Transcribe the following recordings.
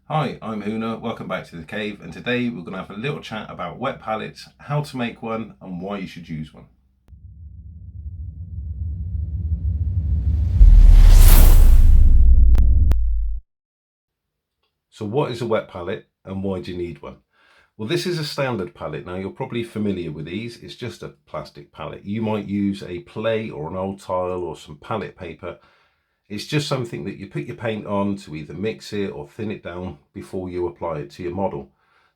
Hi, I'm Una, welcome back to the cave, and today we're going to have a little chat about wet palettes, how to make one and why you should use one. So what is a wet palette and why do you need one? Well, this is a standard palette. Now you're probably familiar with these. It's just a plastic palette. You might use a play or an old tile or some palette paper. It's just something that you put your paint on to either mix it or thin it down before you apply it to your model.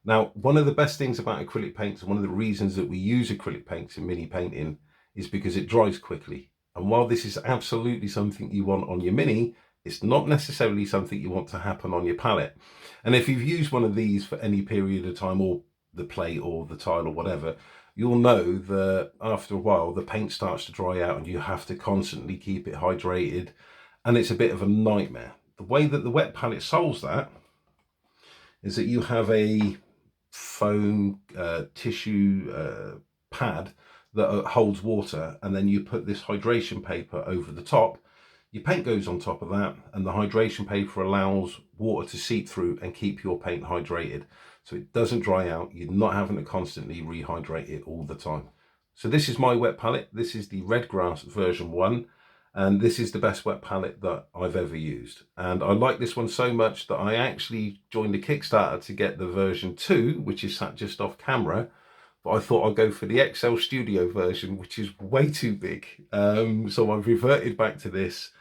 Now, one of the best things about acrylic paints, and one of the reasons that we use acrylic paints in mini painting, is because it dries quickly. And while this is absolutely something you want on your mini, it's not necessarily something you want to happen on your palette. And if you've used one of these for any period of time, or the plate or the tile or whatever, you'll know that after a while the paint starts to dry out and you have to constantly keep it hydrated, and it's a bit of a nightmare. The way that the wet palette solves that is that you have a foam tissue pad that holds water, and then you put this hydration paper over the top. Your paint goes on top of that, and the hydration paper allows water to seep through and keep your paint hydrated, so it doesn't dry out. You're not having to constantly rehydrate it all the time. So this is my wet palette. This is the Red Grass version 1, and this is the best wet palette that I've ever used. And I like this one so much that I actually joined a Kickstarter to get the version 2, which is sat just off camera, but I thought I'd go for the XL Studio version, which is way too big. So I've reverted back to this,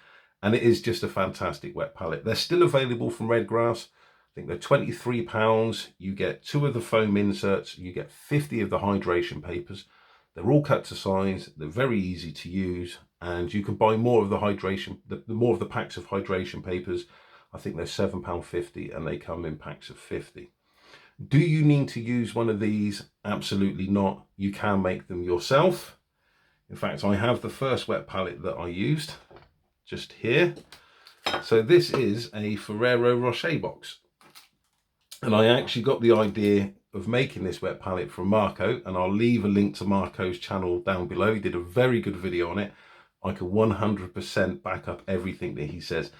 and it is just a fantastic wet palette. They're still available from Red Grass. I think they're £23. You get 2 of the foam inserts, you get 50 of the hydration papers. They're all cut to size, they're very easy to use, and you can buy more of the hydration, more of the packs of hydration papers. I think they're £7.50 and they come in packs of 50. Do you need to use one of these? Absolutely not. You can make them yourself. In fact, I have the first wet palette that I used just here. So this is a Ferrero Rocher box. And I actually got the idea of making this wet palette from Marco, and I'll leave a link to Marco's channel down below. He did a very good video on it. I can 100% back up everything that he says.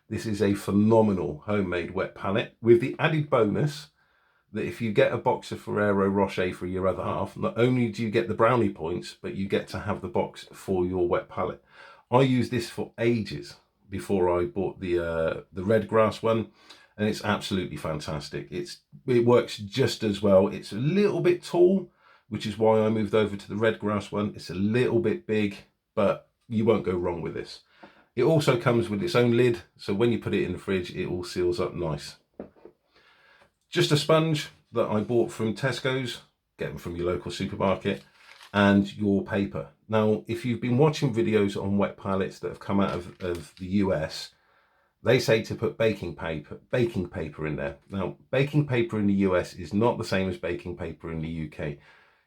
This is a phenomenal homemade wet palette, with the added bonus that if you get a box of Ferrero Rocher for your other half, not only do you get the brownie points, but you get to have the box for your wet palette. I used this for ages before I bought the Red Grass one, and it's absolutely fantastic. It works just as well. It's a little bit tall, which is why I moved over to the Red Grass one. It's a little bit big, but you won't go wrong with this. It also comes with its own lid, so when you put it in the fridge, it all seals up nice. Just a sponge that I bought from Tesco's, get them from your local supermarket, and your paper. Now, if you've been watching videos on wet palettes that have come out of the US, they say to put baking paper in there. Now, baking paper in the US is not the same as baking paper in the UK.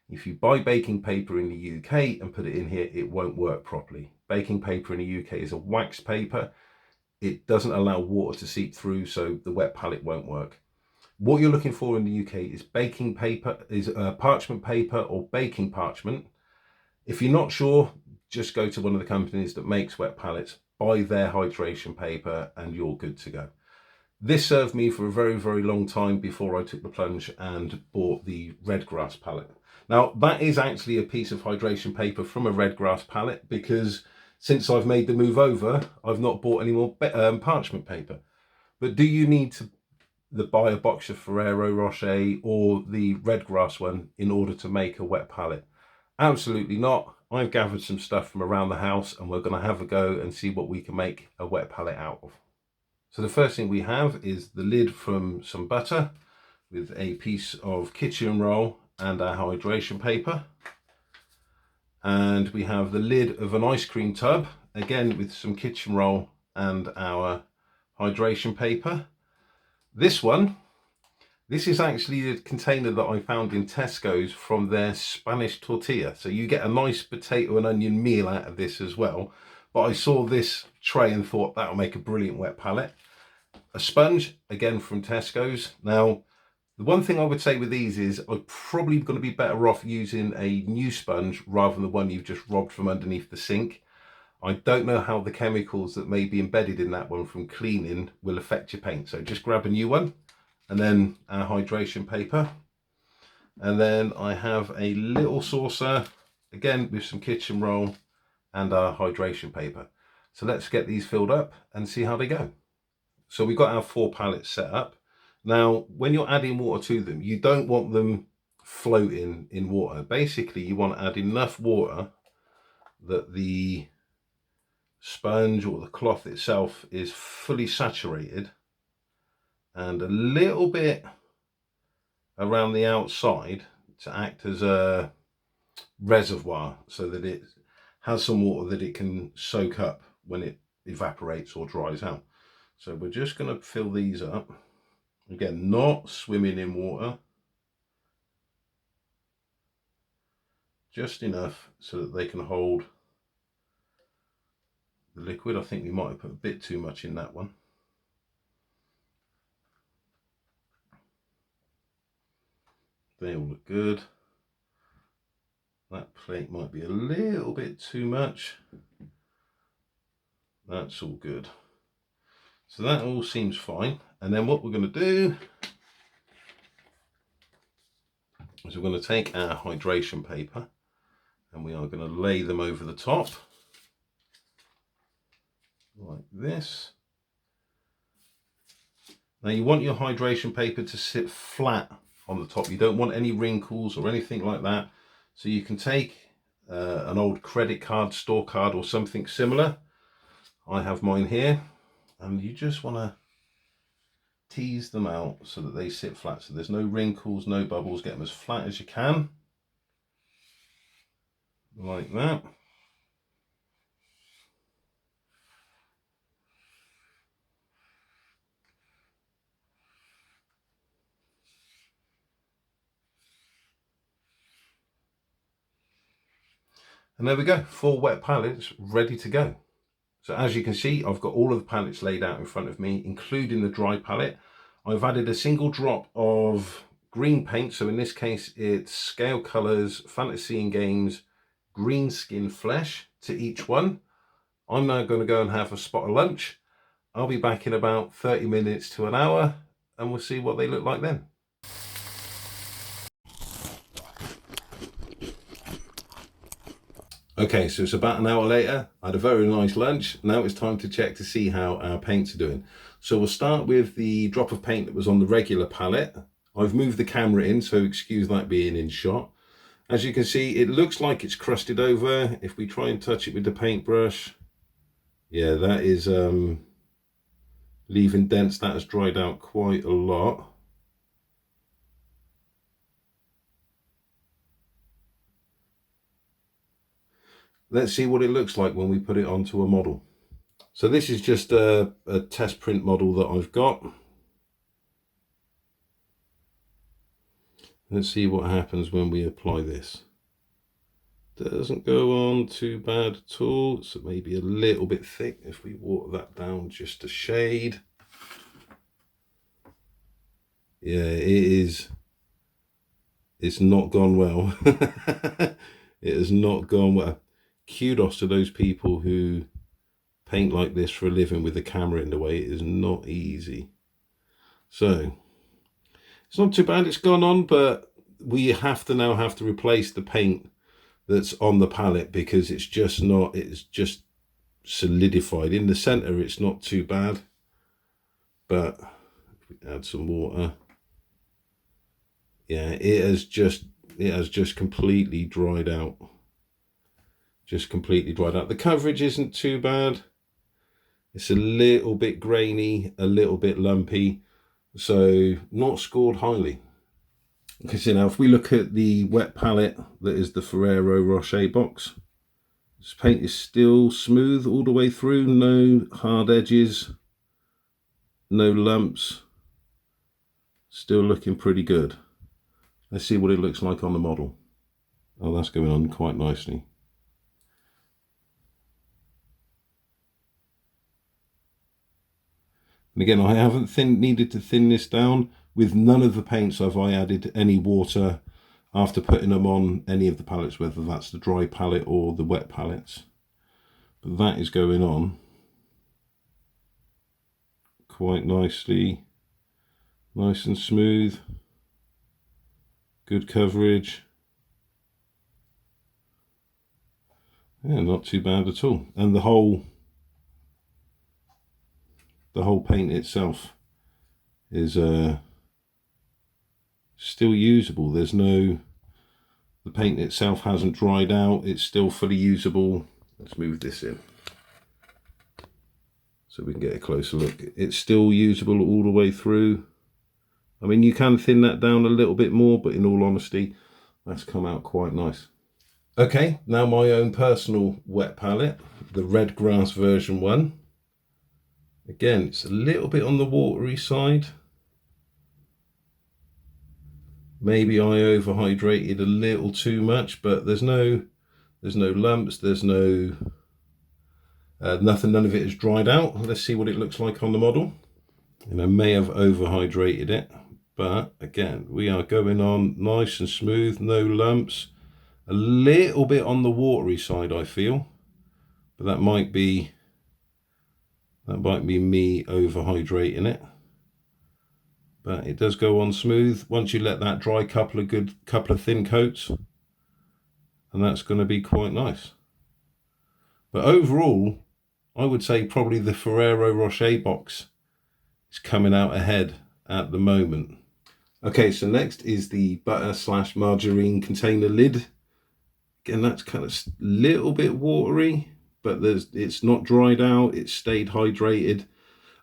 If you buy baking paper in the UK and put it in here, it won't work properly. Baking paper in the UK is a wax paper. It doesn't allow water to seep through, so the wet palette won't work. What you're looking for in the UK is baking paper, is parchment paper or baking parchment. If you're not sure, just go to one of the companies that makes wet palettes, buy their hydration paper, and you're good to go. This served me for a very, very long time before I took the plunge and bought the Red Grass palette. Now, that is actually a piece of hydration paper from a Red Grass palette, because since I've made the move over, I've not bought any more parchment paper. But do you need to buy a box of Ferrero Rocher or the Red Grass one in order to make a wet palette? Absolutely not. I've gathered some stuff from around the house, and we're going to have a go and see what we can make a wet palette out of. So the first thing we have is the lid from some butter with a piece of kitchen roll and our hydration paper. And we have the lid of an ice cream tub, again with some kitchen roll and our hydration paper. This is actually a container that I found in Tesco's from their Spanish tortilla. So you get a nice potato and onion meal out of this as well. But I saw this tray and thought that'll make a brilliant wet palette. A sponge, again from Tesco's. Now, the one thing I would say with these is I'm probably going to be better off using a new sponge rather than the one you've just robbed from underneath the sink. I don't know how the chemicals that may be embedded in that one from cleaning will affect your paint. So just grab a new one and then our hydration paper. And then I have a little saucer, again with some kitchen roll and our hydration paper. So let's get these filled up and see how they go. So we've got our 4 pallets set up. Now, when you're adding water to them, you don't want them floating in water. Basically, you want to add enough water that the sponge or the cloth itself is fully saturated, and a little bit around the outside to act as a reservoir so that it has some water that it can soak up when it evaporates or dries out. So we're just going to fill these up. Again, not swimming in water, just enough so that they can hold the liquid. I think we might have put a bit too much in that one. They all look good. That plate might be a little bit too much. That's all good. So that all seems fine. And then what we're going to do is we're going to take our hydration paper and we are going to lay them over the top like this. Now you want your hydration paper to sit flat on the top. You don't want any wrinkles or anything like that. So you can take an old credit card, store card or something similar. I have mine here, and you just want to tease them out so that they sit flat. So there's no wrinkles, no bubbles. Get them as flat as you can, like that. And there we go, 4 wet pallets ready to go. So as you can see, I've got all of the pallets laid out in front of me, including the dry pallet. I've added a single drop of green paint. So in this case, it's Scale Colours Fantasy and Games Green Skin Flesh to each one. I'm now going to go and have a spot of lunch. I'll be back in about 30 minutes to an hour, and we'll see what they look like then. Okay, so it's about an hour later. I had a very nice lunch. Now it's time to check to see how our paints are doing. So we'll start with the drop of paint that was on the regular palette. I've moved the camera in, so excuse that being in shot. As you can see, it looks like it's crusted over. If we try and touch it with the paintbrush, yeah, that is leaving dents. That has dried out quite a lot. Let's see what it looks like when we put it onto a model. So this is just a test print model that I've got. Let's see what happens when we apply this. Doesn't go on too bad at all. So maybe a little bit thick if we water that down just a shade. Yeah, it is. It's not gone well. It has not gone well. Kudos to those people who paint like this for a living with the camera in the way. It is not easy. So it's not too bad. It's gone on, but we have to replace the paint that's on the palette because it's just not, it's just solidified. In the center it's not too bad, but if we add some water, yeah, it has just completely dried out. Just completely dried out. The coverage isn't too bad. It's a little bit grainy, a little bit lumpy, so not scored highly. Because, you know, if we look at the wet palette that is the Ferrero Rocher box, this paint is still smooth all the way through, no hard edges, no lumps, still looking pretty good. Let's see what it looks like on the model. Oh, that's going on quite nicely. And again, I haven't needed to thin this down. With none of the paints have I added any water after putting them on any of the palettes, whether that's the dry palette or the wet palettes. But that is going on quite nicely Nice and smooth. Good coverage. Yeah, not too bad at all. And the whole paint itself is still usable. There's no, the paint itself hasn't dried out. It's still fully usable. Let's move this in so we can get a closer look. It's still usable all the way through. I mean, you can thin that down a little bit more, but in all honesty, that's come out quite nice. Okay, now my own personal wet palette, the Red Grass version 1. Again, it's a little bit on the watery side. Maybe I overhydrated a little too much, but there's no lumps, there's no nothing, none of it is dried out. Let's see what it looks like on the model. And I may have overhydrated it, but again, we are going on nice and smooth, no lumps. A little bit on the watery side, I feel, but that might be me overhydrating it. But it does go on smooth once you let that dry, couple of thin coats, and that's going to be quite nice. But overall, I would say probably the Ferrero Rocher box is coming out ahead at the moment. Okay, so next is the butter/margarine container lid. Again, that's kind of a little bit watery, but it's not dried out, it's stayed hydrated.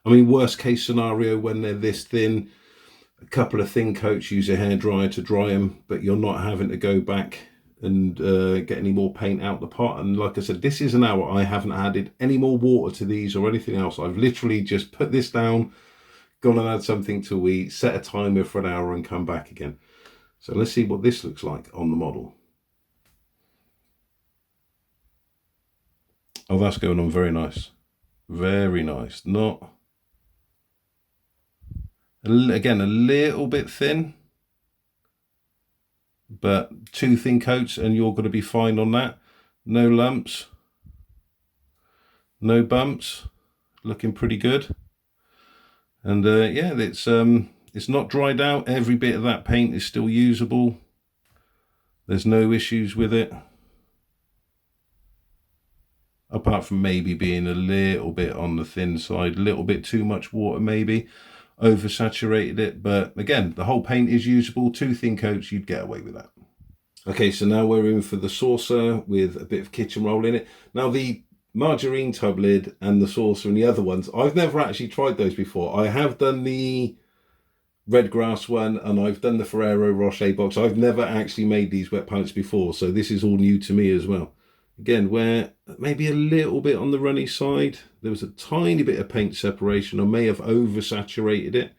I mean, worst case scenario, when they're this thin, a couple of thin coats, use a hairdryer to dry them, but you're not having to go back and get any more paint out the pot. And like I said, this is an hour. I haven't added any more water to these or anything else. I've literally just put this down, gone and had something to eat, set a timer for an hour and come back again. So let's see what this looks like on the model. Oh, that's going on very nice. Very nice. Not, again, a little bit thin, but 2 thin coats and you're going to be fine on that. No lumps, no bumps, looking pretty good. And yeah, it's not dried out. Every bit of that paint is still usable. There's no issues with it, apart from maybe being a little bit on the thin side, a little bit too much water maybe, oversaturated it. But again, the whole paint is usable. 2 thin coats, you'd get away with that. Okay, so now we're in for the saucer with a bit of kitchen roll in it. Now the margarine tub lid and the saucer and the other ones, I've never actually tried those before. I have done the Red Grass one and I've done the Ferrero Rocher box. I've never actually made these wet palettes before, so this is all new to me as well. Again, where maybe a little bit on the runny side, there was a tiny bit of paint separation. I may have oversaturated it,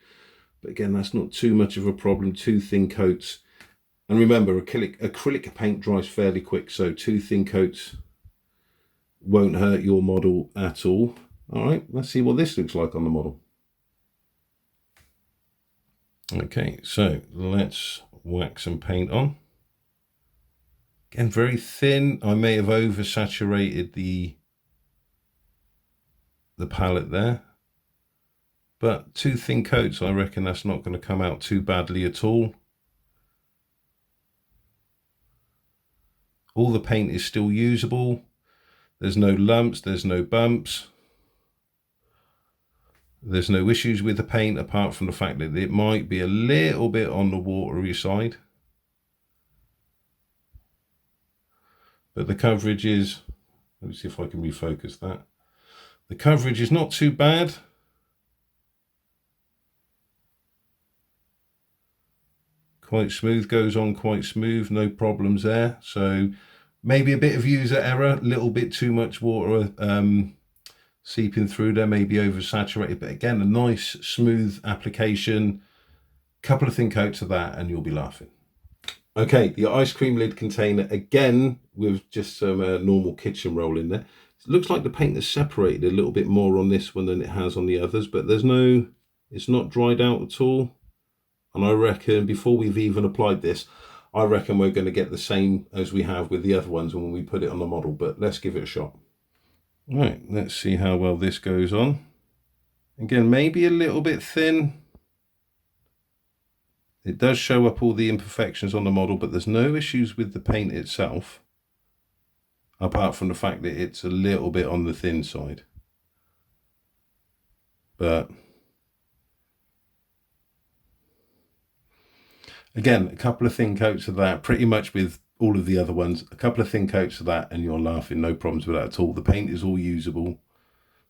but again, that's not too much of a problem. 2 thin coats. And remember, acrylic paint dries fairly quick, so 2 thin coats won't hurt your model at all. All right, let's see what this looks like on the model. Okay, so let's whack some paint on. Again, very thin. I may have oversaturated the palette there, but 2 thin coats, I reckon that's not going to come out too badly at all. All the paint is still usable. There's no lumps, there's no bumps. There's no issues with the paint apart from the fact that it might be a little bit on the watery side. But the coverage is, let me see if I can refocus that. The coverage is not too bad. Quite smooth, goes on quite smooth, no problems there. So maybe a bit of user error, a little bit too much water seeping through there, maybe oversaturated, but again, a nice smooth application. Couple of thin coats of that and you'll be laughing. Okay, the ice cream lid container, again, with just some normal kitchen roll in there. It looks like the paint has separated a little bit more on this one than it has on the others, but there's no, it's not dried out at all. And I reckon before we've even applied this, I reckon we're going to get the same as we have with the other ones when we put it on the model, but let's give it a shot. Right, let's see how well this goes on. Again, maybe a little bit thin. It does show up all the imperfections on the model, but there's no issues with the paint itself, apart from the fact that it's a little bit on the thin side. But again, a couple of thin coats of that, pretty much with all of the other ones, a couple of thin coats of that and you're laughing, no problems with that at all. The paint is all usable.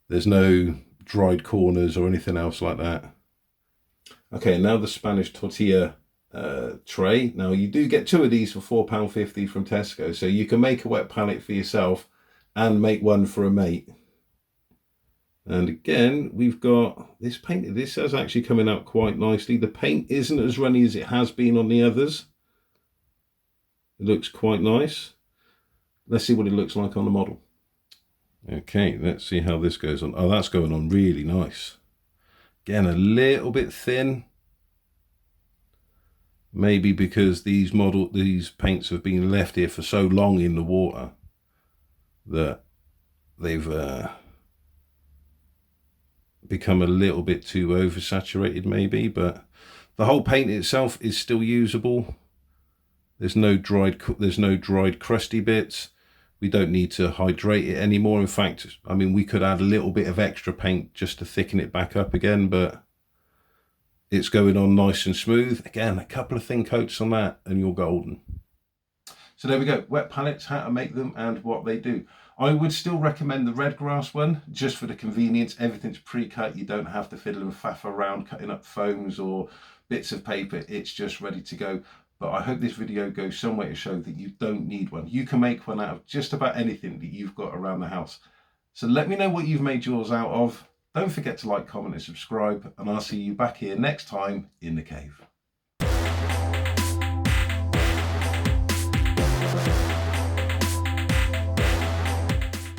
There's no dried corners or anything else like that. Okay, now the Spanish tortilla tray. Now you do get 2 of these for £4.50 from Tesco, so you can make a wet palette for yourself and make one for a mate. And again, we've got this paint. This is actually coming out quite nicely. The paint isn't as runny as it has been on the others. It looks quite nice. Let's see what it looks like on the model. Okay, let's see how this goes on. Oh, that's going on really nice. Again, a little bit thin. Maybe because these paints have been left here for so long in the water that they've become a little bit too oversaturated maybe, but the whole paint itself is still usable. There's no dried crusty bits. We don't need to hydrate it anymore. In fact, I mean, we could add a little bit of extra paint just to thicken it back up again, but it's going on nice and smooth. Again, a couple of thin coats on that and you're golden. So there we go, wet palettes, how to make them and what they do. I would still recommend the red grass one, just for the convenience. Everything's pre-cut. You don't have to fiddle and faff around cutting up foams or bits of paper. It's just ready to go. But I hope this video goes some way to show that you don't need one. You can make one out of just about anything that you've got around the house. So let me know what you've made yours out of. Don't forget to like, comment and subscribe, and I'll see you back here next time in the cave.